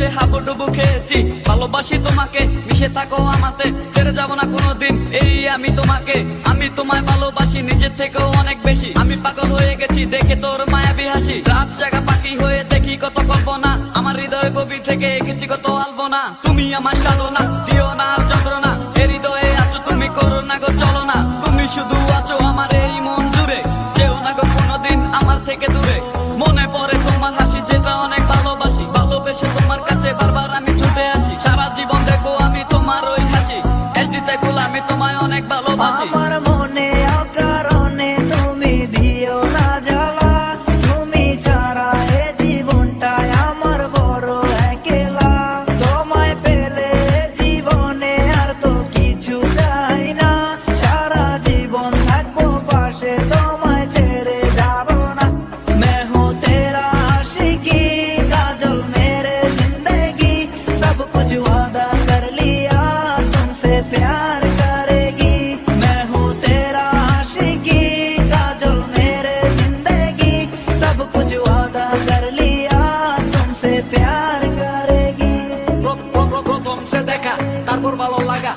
ভালোবেসে হাবুডুবু খেয়েছি, ভালোবাসি তোমাকে, মিশে থাকো আমাতে, ছেড়ে যাবো না কোনোদিন এই আমি তোমাকে। আমি তোমায় ভালোবাসি নিজের থেকেও অনেক বেশি, আমি পাগল হয়ে গেছি দেখে তোর মায়াবী হাসি। রাত জাগা পাখি হয়ে দেখি কত কল্পনা, আমার হৃদয় গভীর থেকে এঁকেছি কত আলপনা। তুমি আমার সাধনা, দিও না আর যন্ত্রণা, এ হৃদয়ে আছো তুমি, করো না গো চলো না। তুমি শুধু আছো আমার এই মন জুড়ে, যেও না গো কোনোদিন আমার থেকে দূরে। মনে পড়ে তোমার হাসি যেটা অনেক ভালোবাসি, ভালোবেসে তোমার কাছে বারবার আমি ছুটে আসি। সারা জীবন দেখবো আমি তোমার ওই হাসি, এসডি সাইফুল আমি তোমায় অনেক ভালোবাসি। আমার মনে অকারণে তুমি দিও না জ্বালা, তুমি ছাড়া এ জীবনটাই আমার বড় একলা। তোমায় পেলে জীবনে আর তো কিছু চাই না, সারা জীবন থাকবো পাশে, তোমায় ছেড়ে যাব না। मैं हूँ तेरा आशिकी काजल मेरे जिंदगी, सब कुछ वादा कर लिया तुमसे प्यार करेगी। मैं हूँ तेरा आशिकी काजल मेरे जिंदगी, सब कुछ वादा कर लिया तुमसे प्यार करेगी। প্রথম সে দেখা তারপর ভালো লাগা,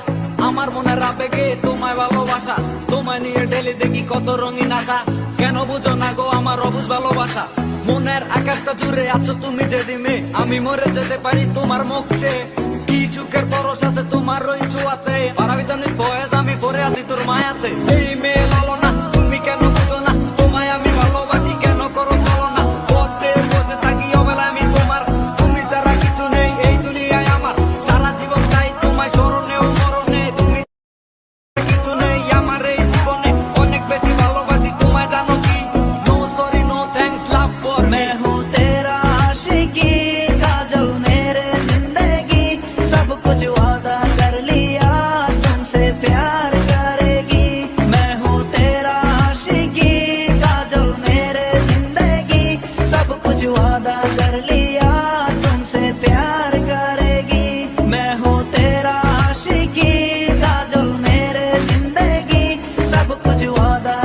আমার মনের আবেগে তোমায় ভালোবাসা। তোমায় নিয়ে ডেলি দেখি কত রঙিন আশা, কেন বুঝো না গো আমার অবুঝ ভালোবাসা। মনের আকাশটা জুড়ে আছো তুমি যে দিমে, আমি মরে যেতে পারি তোমার মুখ চেয়ে। কি সুখের পরশ আছে তোমার ওই ছোঁয়াতে, পারাবিতানির ফয়েজ আমি পরে আছি তোর মায়াতে। এই মেয়ে লালনা তুমি কেন বুঝো না, তোমায় আমি ভালোবাসি কেন করো চলো না। পথে বসে থাকি অবেলায় আমি তোমার, তুমি ছাড়া কিছু নেই এই দুনিয়ায় আমার। সারা জীবন চাই তোমায় স্মরণে ও মরণে, তুমি কিছু নেই আমার এই জীবনে। অনেক বেশি ভালোবাসি তোমায় জানো কি, no sorry no thanks love for me. मैं हूँ तेरा आशिकी काजल मेरे जिंदगी, सब कुछ वादा कर लिया तुमसे प्यार करेगी। मैं हूँ तेरा आशिकी काजल मेरे जिंदगी, सब कुछ वादा कर लिया तुमसे प्यार करेगी। मैं हूँ तेरा आशिकी काजल मेरे जिंदगी, सब कुछ वादा